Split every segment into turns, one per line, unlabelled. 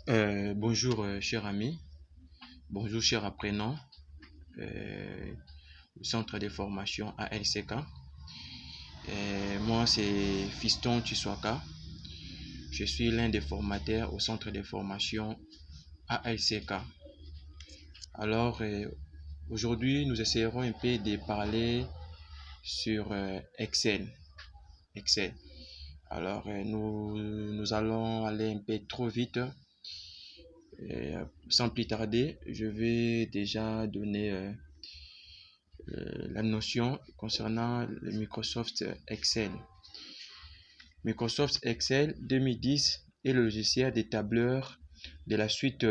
Bonjour cher ami, bonjour cher apprenant, euh, au centre de formation ALCK. Moi c'est Fiston Chiswaka, je suis l'un des formateurs au centre de formation ALCK. Alors aujourd'hui nous essayerons un peu de parler sur Excel. Excel. Alors nous allons aller un peu trop vite. Sans plus tarder, je vais déjà donner la notion concernant le Microsoft Excel. Microsoft Excel 2010 est le logiciel des tableurs de la suite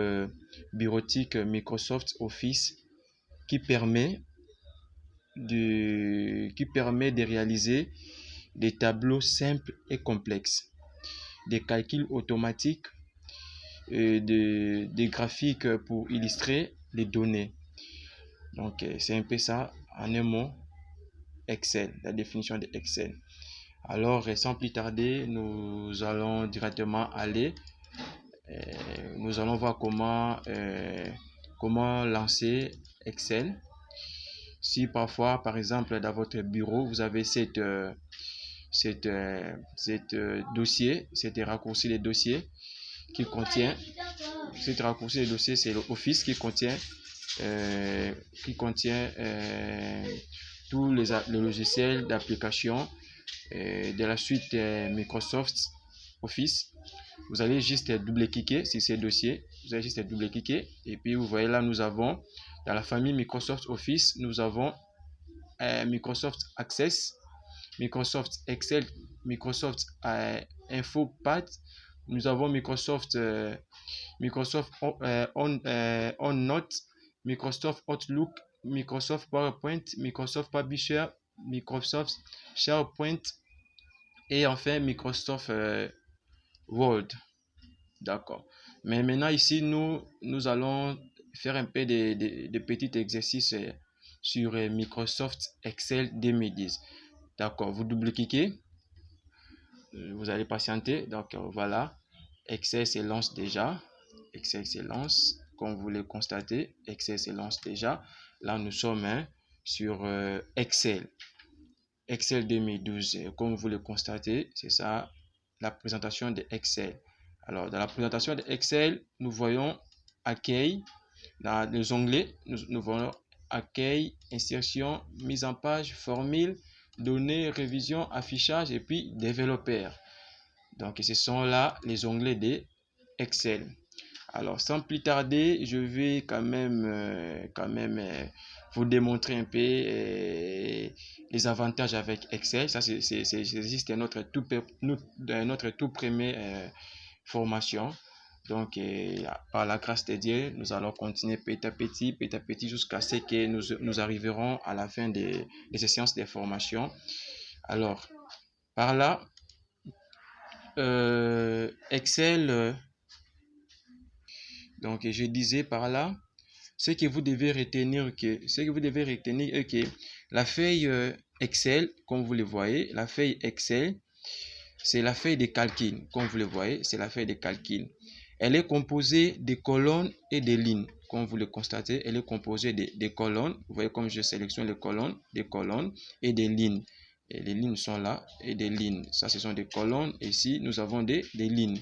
bureautique Microsoft Office qui permet de réaliser des tableaux simples et complexes, des calculs automatiques et des graphiques pour illustrer les données. Donc, c'est un peu ça, en un mot, Excel, la définition de Excel. Alors, sans plus tarder, nous allons directement aller, nous allons voir comment lancer Excel. Si parfois, par exemple, dans votre bureau, vous avez cette dossier, cet raccourci de dossier qui contient, cet raccourci de dossier, c'est le Office qui contient tous les logiciels d'application de la suite Microsoft Office. Vous allez juste double-cliquer sur ces dossiers. Vous allez juste double-cliquer et puis vous voyez là, nous avons dans la famille Microsoft Office, nous avons Microsoft Access, Microsoft Excel, Microsoft InfoPad, nous avons Microsoft OneNote, Microsoft Outlook, Microsoft PowerPoint, Microsoft Publisher, Microsoft SharePoint et enfin Microsoft Word. D'accord. Mais maintenant ici, nous allons faire un peu de petits exercices sur Microsoft Excel 2010. D'accord. Vous double-cliquez. Vous allez patienter. Donc voilà. Excel se lance déjà. Excel se lance. Comme vous le constatez, Excel se lance déjà. Là, nous sommes sur Excel. Excel 2012. Comme vous le constatez, c'est ça la présentation de Excel. Alors, dans la présentation de Excel, nous voyons accueil. Dans les onglets, nous voyons accueil, insertion, mise en page, formule, données, révision, affichage et puis développeur. Donc, ce sont là les onglets de Excel. Alors, sans plus tarder, je vais quand même vous démontrer un peu les avantages avec Excel. Ça, c'est juste notre tout premier formation. Donc, par la grâce de Dieu, nous allons continuer petit à petit, jusqu'à ce que nous arriverons à la fin des séances de formation. Alors, par là, Excel, donc je disais par là, ce que vous devez retenir est que la feuille Excel, comme vous le voyez, la feuille Excel, c'est la feuille de calcul. Comme vous le voyez, c'est la feuille de calcul. Elle est composée de colonnes et de lignes. Comme vous le constatez, elle est composée de colonnes. Vous voyez comme je sélectionne les colonnes, des colonnes et des lignes. Et les lignes sont là et des lignes. Ça, ce sont des colonnes. Ici, nous avons des lignes.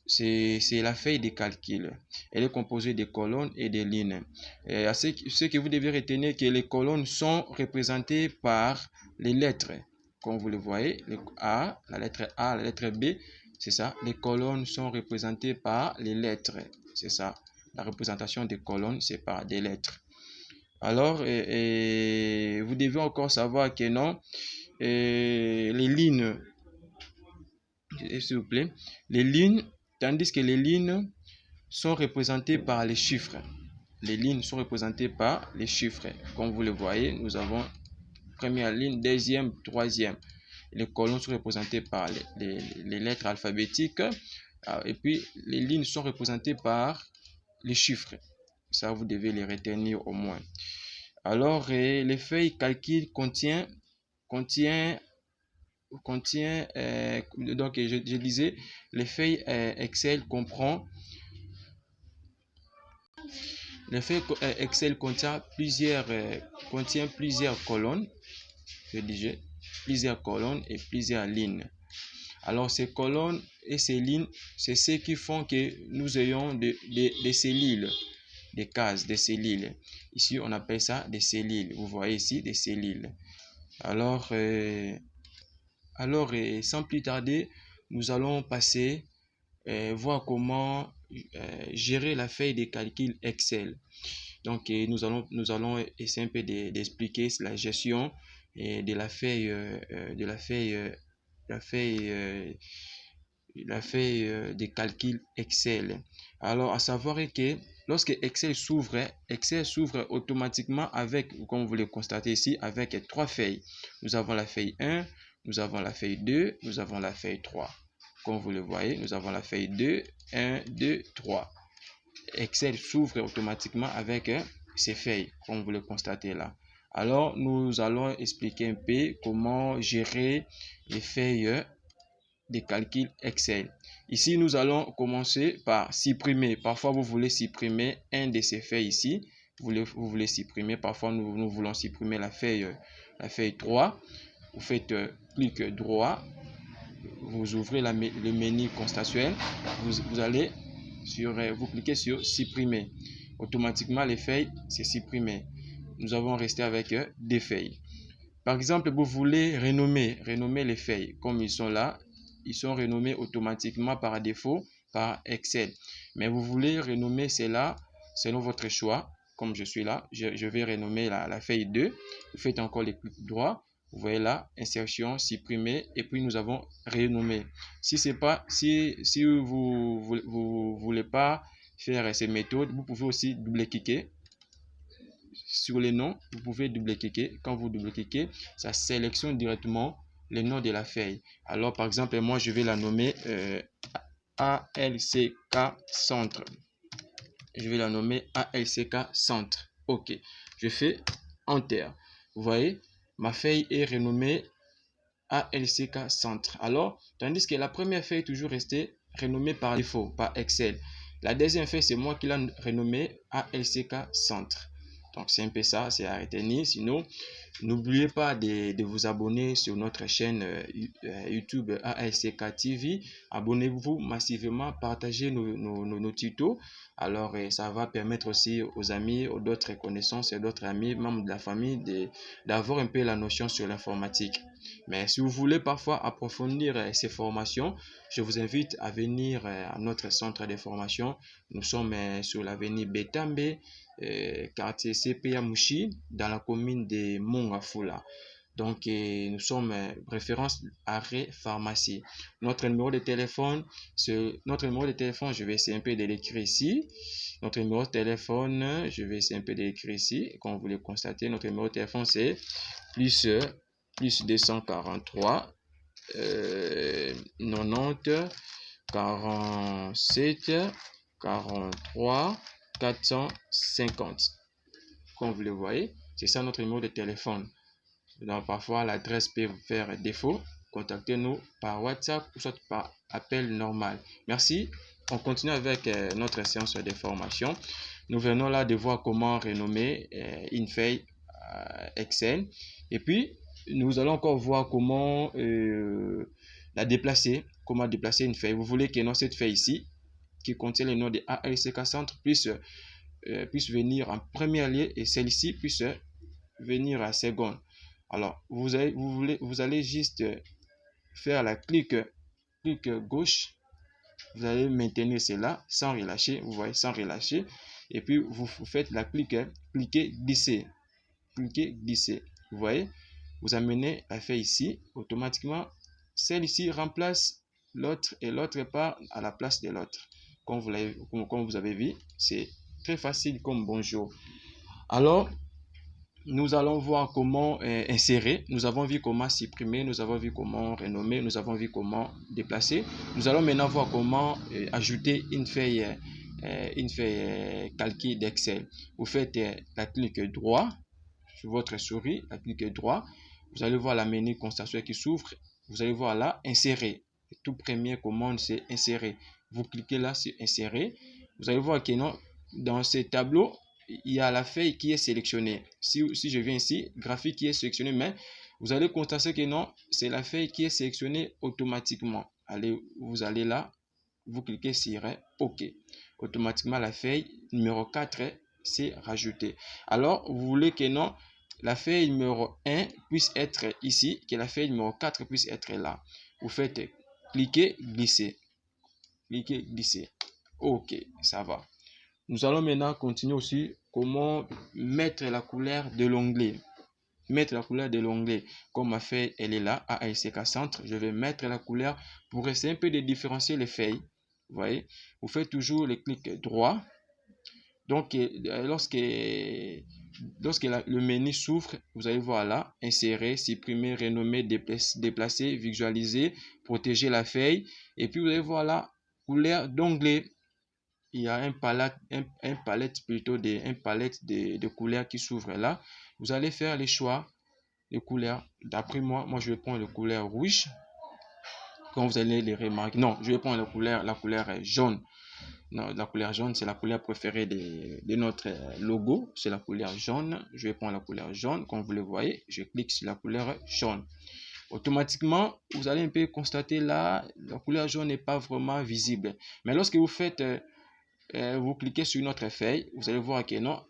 C'est la feuille de calcul. Elle est composée de colonnes et de lignes. Et ce que vous devez retenir, que les colonnes sont représentées par les lettres. Comme vous le voyez, la lettre A, la lettre B, c'est ça. Les colonnes sont représentées par les lettres. C'est ça. La représentation des colonnes, c'est par des lettres. Alors, vous devez encore savoir que non, les lignes, s'il vous plaît, les lignes, tandis que les lignes sont représentées par les chiffres. Les lignes sont représentées par les chiffres. Comme vous le voyez, nous avons première ligne, deuxième, troisième. Les colonnes sont représentées par les lettres alphabétiques. Et puis, les lignes sont représentées par les chiffres. Ça, vous devez les retenir au moins. Alors, les feuilles calcul contient donc je disais, les feuilles Excel comprend Le feuille Excel contient plusieurs colonnes, rédigées, plusieurs colonnes et plusieurs lignes. Alors, ces colonnes et ces lignes, c'est ce qui font que nous ayons des cellules, des cases, des cellules. Ici, on appelle ça des cellules. Vous voyez ici des cellules. Alors, sans plus tarder, nous allons passer voir comment gérer la feuille de calcul Excel. Donc, nous allons essayer un peu d'expliquer la gestion de la feuille, de calcul Excel. Alors, à savoir que lorsque Excel s'ouvre automatiquement avec, comme vous le constatez ici, avec trois feuilles. Nous avons la feuille 1, nous avons la feuille 2, nous avons la feuille 3. Comme vous le voyez, nous avons la feuille 2, 1, 2, 3. Excel s'ouvre automatiquement avec ces feuilles, comme vous le constatez là. Alors, nous allons expliquer un peu comment gérer les feuilles de calcul Excel. Ici, nous allons commencer par supprimer. Parfois, vous voulez supprimer un de ces feuilles ici. Vous voulez supprimer. Parfois, nous voulons supprimer la feuille 3. Vous faites clic droit. Vous ouvrez le menu contextuel. Vous cliquez sur supprimer. Automatiquement, les feuilles, c'est supprimé. Nous avons resté avec des feuilles. Par exemple, vous voulez renommer les feuilles comme ils sont là. Ils sont renommés automatiquement par défaut par Excel. Mais vous voulez renommer cela selon votre choix. Comme je suis là, je vais renommer la feuille 2. Vous faites encore le clic droit. Vous voyez là, insertion, supprimer, et puis nous avons renommé. Si vous voulez pas faire ces méthodes, vous pouvez aussi double-cliquer sur les noms. Vous pouvez double-cliquer. Quand vous double-cliquez, ça sélectionne directement le nom de la feuille. Alors, par exemple, moi, je vais la nommer ALCK Centre. Je vais la nommer ALCK Centre. OK. Je fais Enter. Vous voyez, ma feuille est renommée ALCK Centre. Alors, tandis que la première feuille est toujours restée renommée par défaut, par Excel. La deuxième feuille, c'est moi qui l'ai renommée ALCK Centre. Donc, c'est un peu ça, c'est à retenir. Sinon, n'oubliez pas de vous abonner sur notre chaîne YouTube ALCK TV. Abonnez-vous massivement, partagez nos tutos. Alors, ça va permettre aussi aux amis, aux d'autres connaissances et d'autres amis, membres de la famille, d'avoir un peu la notion sur l'informatique. Mais si vous voulez parfois approfondir ces formations, je vous invite à venir à notre centre de formation. Nous sommes sur l'avenue Betambe, quartier CPA Mouchi, dans la commune de Mongafula. Donc, nous sommes référence arrêt pharmacie. Notre numéro de téléphone, je vais essayer un peu de l'écrire ici. Notre numéro de téléphone, je vais essayer un peu de l'écrire ici. Comme vous le constatez, notre numéro de téléphone, c'est plus 243 90 47 43 450. Comme vous le voyez, c'est ça notre numéro de téléphone. Donc, parfois, l'adresse peut vous faire défaut. Contactez-nous par WhatsApp ou soit par appel normal. Merci. On continue avec notre séance de formation. Nous venons là de voir comment renommer une feuille Excel. Et puis, nous allons encore voir comment la déplacer. Comment déplacer une feuille. Vous voulez que dans cette feuille ici, qui contient le nom de ALCK Centre, puisse venir en première ligne et celle-ci puisse venir à seconde. Alors, vous allez juste faire la clic gauche. Vous allez maintenir cela sans relâcher. Vous voyez, sans relâcher. Et puis, vous faites la cliquer glisser. Cliquez, glisser. Vous voyez, vous amenez la feuille ici. Automatiquement, celle-ci remplace l'autre et l'autre part à la place de l'autre. Comme vous avez vu, c'est très facile comme bonjour. Alors, nous allons voir comment insérer. Nous avons vu comment supprimer, nous avons vu comment renommer, nous avons vu comment déplacer. Nous allons maintenant voir comment ajouter une feuille calquée d'Excel. Vous faites la clic droit sur votre souris, la clic droit. Vous allez voir la menu contextuel qui s'ouvre. Vous allez voir là, insérer. Tout premier commande, c'est insérer. Vous cliquez là sur insérer. Vous allez voir que non, dans ce tableau, il y a la feuille qui est sélectionnée. Si je viens ici, graphique qui est sélectionné, mais vous allez constater que non, c'est la feuille qui est sélectionnée automatiquement. Allez, vous allez là, vous cliquez sur OK. Automatiquement, la feuille numéro 4 c'est rajouté. Alors, vous voulez que non, la feuille numéro 1 puisse être ici, que la feuille numéro 4 puisse être là. Vous faites cliquer, glisser. Cliquer, glisser. OK, ça va. Nous allons maintenant continuer aussi comment mettre la couleur de l'onglet. Mettre la couleur de l'onglet. Comme ma feuille, elle est là, ASCK Centre. Je vais mettre la couleur pour essayer un peu de différencier les feuilles. Vous voyez, vous faites toujours le clic droit. Donc, lorsque le menu s'ouvre, vous allez voir là, insérer, supprimer, renommer, déplacer, visualiser, protéger la feuille. Et puis, vous allez voir là, couleur d'onglet. Il y a un palette de couleurs qui s'ouvre là. Vous allez faire les choix de couleurs. D'après moi, je vais prendre la couleur rouge. Quand vous allez les remarquer, non, je vais prendre la couleur jaune. Non, la couleur jaune, c'est la couleur préférée de notre logo. C'est la couleur jaune. Je vais prendre la couleur jaune. Comme vous le voyez, je clique sur la couleur jaune. Automatiquement, vous allez un peu constater là, la couleur jaune n'est pas vraiment visible. Mais lorsque vous faites, vous cliquez sur notre feuille, vous allez voir que non,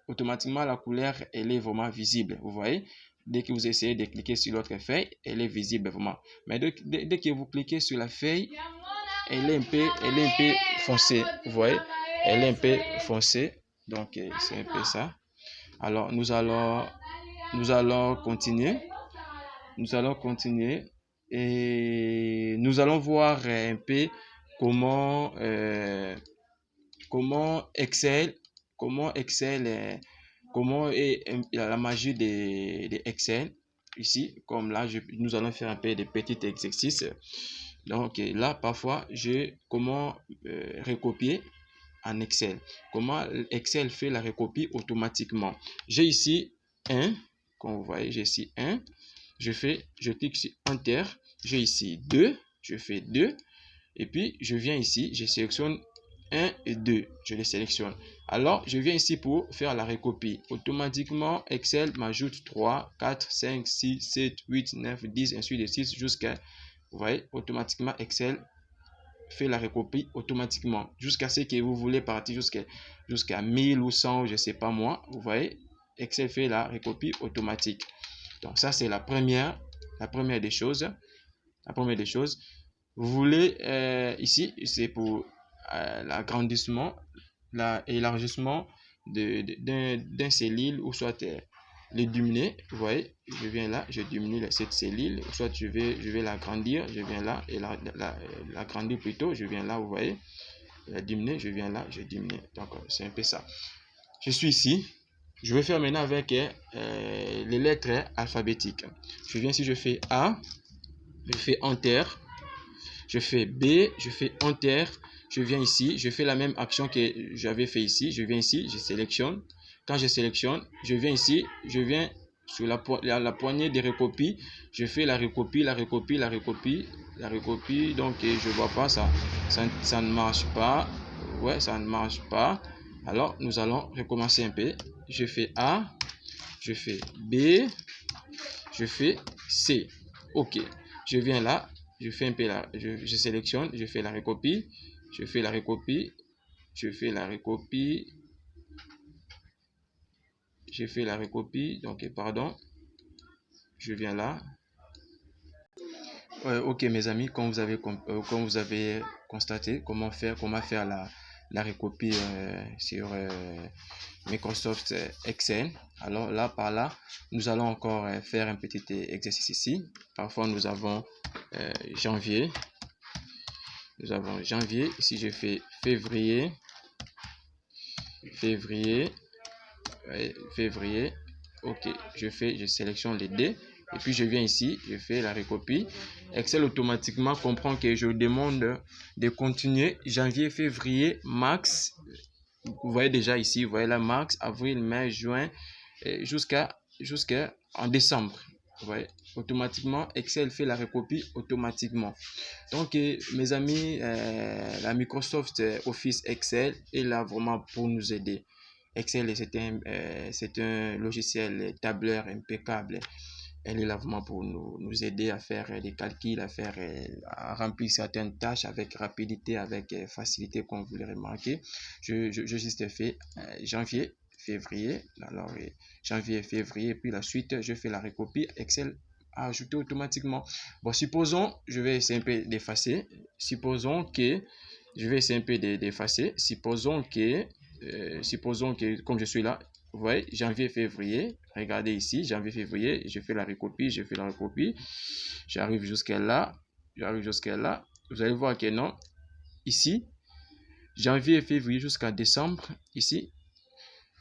automatiquement la couleur, elle est vraiment visible. Vous voyez? Dès que vous essayez de cliquer sur l'autre feuille, elle est visible vraiment. Mais dès que vous cliquez sur la feuille, elle est un peu foncée. Vous voyez, elle est un peu foncée. Donc, c'est un peu ça. Alors, nous allons continuer. Nous allons continuer. Et nous allons voir un peu comment Excel, comment est la magie de Excel. Ici, comme là, nous allons faire un peu de petits exercices. Donc là, parfois, comment recopier en Excel. Comment Excel fait la recopie automatiquement. J'ai ici 1, comme vous voyez, j'ai ici 1. Je clique sur Enter. J'ai ici 2, je fais 2. Et puis, je viens ici, je sélectionne 1 et 2. Je les sélectionne. Alors, je viens ici pour faire la recopie. Automatiquement, Excel m'ajoute 3, 4, 5, 6, 7, 8, 9, 10, ainsi de suite, jusqu'à... Vous voyez, automatiquement, Excel fait la recopie automatiquement. Jusqu'à ce que vous voulez partir jusqu'à 1000 ou 100, je ne sais pas moi. Vous voyez, Excel fait la recopie automatique. Donc, ça, c'est la première des choses. La première des choses. Vous voulez, ici, c'est pour l'agrandissement, l'élargissement d'un cellule ou soit le diminuer. Vous voyez, je viens là, je diminue cette cellule, soit je vais l'agrandir, je viens là, et l'agrandir plutôt, je viens là, vous voyez, la diminuer, je viens là, je diminue. Donc, c'est un peu ça. Je suis ici. Je vais faire maintenant avec les lettres alphabétiques. Je viens ici, je fais A, je fais Enter, je fais B, je fais Enter, je viens ici, je fais la même action que j'avais fait ici, je viens ici, je sélectionne. Quand je sélectionne, je viens ici, je viens sur la poignée de recopie, je fais la recopie, donc je vois pas, ça ne marche pas, ouais, ça ne marche pas. Alors, nous allons recommencer un peu. Je fais A, je fais B, je fais C. OK. Je viens là, je fais un peu là, je sélectionne, je fais la recopie, je fais la recopie, je fais la recopie, je fais la recopie, donc pardon, je viens là. OK mes amis, comme vous avez constaté, comment faire la recopie sur Microsoft Excel. Alors là, par là, nous allons encore faire un petit exercice ici. Parfois, nous avons janvier. Nous avons janvier. Ici, je fais février. Février. OK. Je sélectionne les D. Et puis, je viens ici. Je fais la recopie. Excel automatiquement comprend que je demande de continuer janvier, février, mars. Vous voyez déjà ici, vous voyez là, mars, avril, mai, juin, jusqu'à en décembre. Vous voyez, automatiquement, Excel fait la recopie automatiquement. Donc, mes amis, la Microsoft Office Excel est là vraiment pour nous aider. Excel, c'est un logiciel tableur impeccable. Elle est là vraiment pour nous aider à faire des calculs, à remplir certaines tâches avec rapidité, avec facilité, comme vous le remarquez. Je juste fait janvier, février, alors janvier, février, puis la suite, je fais la recopie. Excel a ajouté automatiquement. Bon, supposons, je vais essayer un peu d'effacer. Supposons que, je vais essayer un peu d'effacer. Supposons que, comme je suis là, vous voyez, janvier, février, regardez ici, janvier, février, je fais la recopie, j'arrive jusqu'à là, vous allez voir que non, ici, janvier, février jusqu'à décembre, ici,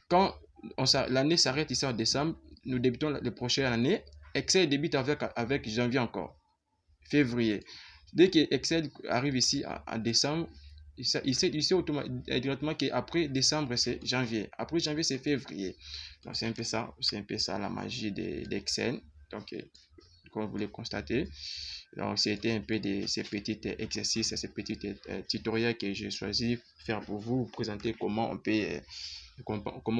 quand l'année s'arrête ici en décembre, nous débutons la prochaine année, Excel débute avec janvier encore, février. Dès que Excel arrive ici en décembre, il sait directement qu'après décembre, c'est janvier. Après janvier, c'est février. Donc, c'est un peu ça la magie d'Excel. Donc, comme vous le constatez, donc c'était un peu ces petits exercices, ces petits tutoriels que j'ai choisi de faire pour vous présenter comment on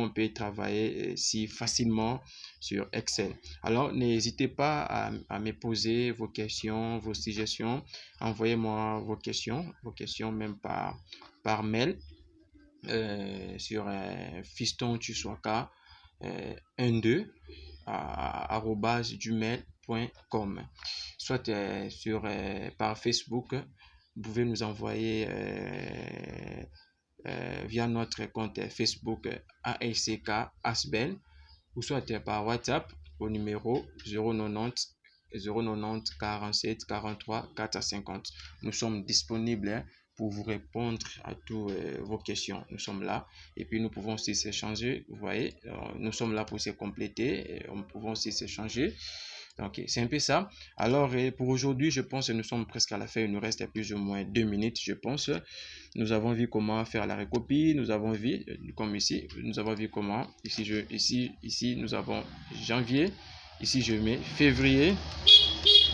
peut travailler si facilement sur Excel. Alors, n'hésitez pas à me poser vos questions, vos suggestions. Envoyez-moi vos questions même par mail sur fistontusoaka 12 @gmail.com, soit par Facebook. Vous pouvez nous envoyer via notre compte Facebook ALCK Asbel, ou soit par WhatsApp au numéro 090 47 43 450. Nous sommes disponibles pour vous répondre à toutes vos questions. Nous sommes là et puis nous pouvons aussi s'échanger. Vous voyez, nous sommes là pour se compléter et nous pouvons aussi s'échanger. Donc, c'est un peu ça. Alors, pour aujourd'hui, je pense que nous sommes presque à la fin. Il nous reste plus ou moins 2 minutes, je pense. Nous avons vu comment faire la recopie. Nous avons vu, comme ici, nous avons vu comment. Ici, nous avons janvier. Ici, je mets février.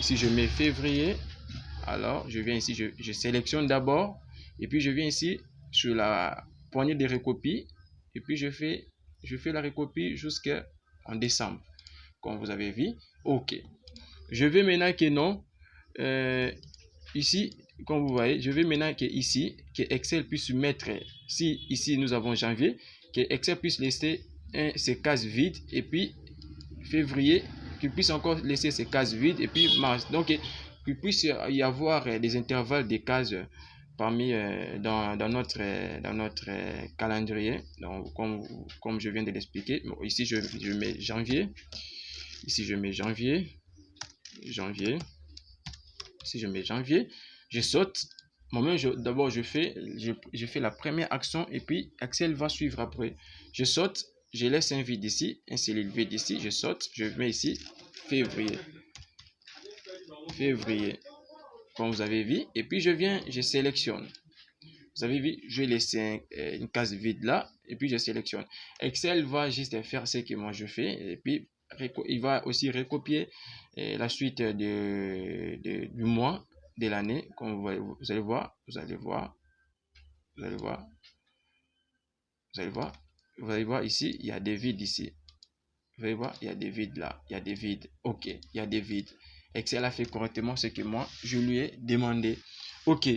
Ici, je mets février. Alors, je viens ici, je sélectionne d'abord. Et puis, je viens ici sur la poignée de recopie. Et puis, je fais la recopie jusqu'en décembre, comme vous avez vu. OK. Je vais maintenant que non. Ici, comme vous voyez, je vais maintenant que ici, que Excel puisse mettre, si ici nous avons janvier, que Excel puisse laisser ces cases vides, et puis février, qu'il puisse encore laisser ces cases vides, et puis mars. Donc, qu'il puisse y avoir des intervalles de cases parmi dans notre calendrier. Donc, comme je viens de l'expliquer. Bon, ici, je mets janvier. Ici, je mets janvier. Si je mets janvier, je saute. D'abord, je fais la première action et puis Excel va suivre après. Je saute, je laisse un vide ici, un cellule vide ici, je saute, je mets ici février. Comme vous avez vu, et puis je sélectionne. Vous avez vu, je laisse une case vide là, et puis je sélectionne. Excel va juste faire ce que moi je fais, et puis il va aussi recopier la suite du mois, de l'année, comme vous allez voir, ici, il y a des vides ici. Vous allez voir, il y a des vides là, il y a des vides. OK, il y a des vides. Excel a fait correctement ce que moi, je lui ai demandé. OK.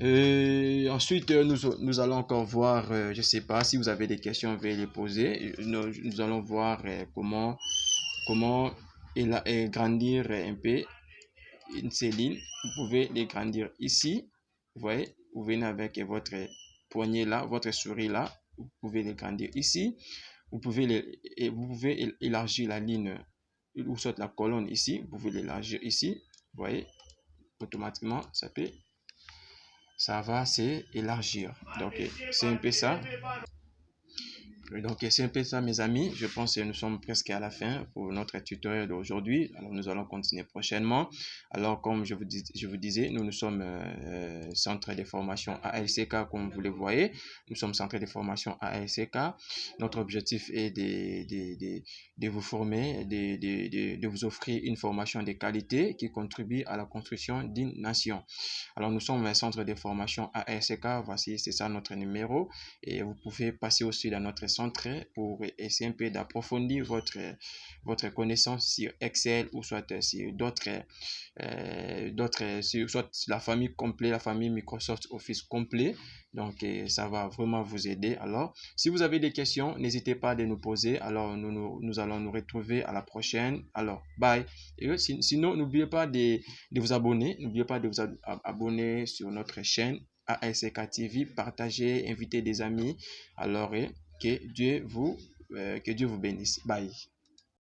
Ensuite, nous allons encore voir, je ne sais pas si vous avez des questions, veuillez les poser. Nous allons voir comment grandir un peu une cellule. Vous pouvez les grandir ici. Vous voyez, vous venez avec votre poignet là, votre souris là. Vous pouvez les grandir ici. Vous pouvez élargir la ligne ou soit la colonne ici. Vous pouvez l'élargir ici. Vous voyez, automatiquement, ça va s'élargir. Donc, c'est un peu ça. Donc, c'est un peu ça, mes amis. Je pense que nous sommes presque à la fin pour notre tutoriel d'aujourd'hui. Alors, nous allons continuer prochainement. Alors, comme je vous disais, nous sommes centre de formation ALCK, comme vous le voyez. Nous sommes centre de formation ALCK. Notre objectif est de vous former, de vous offrir une formation de qualité qui contribue à la construction d'une nation. Alors, nous sommes un centre de formation ALCK. Voici, c'est ça notre numéro. Et vous pouvez passer aussi dans notre centre pour essayer un peu d'approfondir votre connaissance sur Excel ou soit sur soit la famille complète, la famille Microsoft Office complet. Donc, ça va vraiment vous aider. Alors, si vous avez des questions, n'hésitez pas à nous poser. Alors, nous allons nous retrouver à la prochaine. Alors, bye. Et sinon, n'oubliez pas de vous abonner. N'oubliez pas de vous abonner sur notre chaîne ASK TV. Partagez, invitez des amis. Alors, que Dieu vous bénisse. Bye.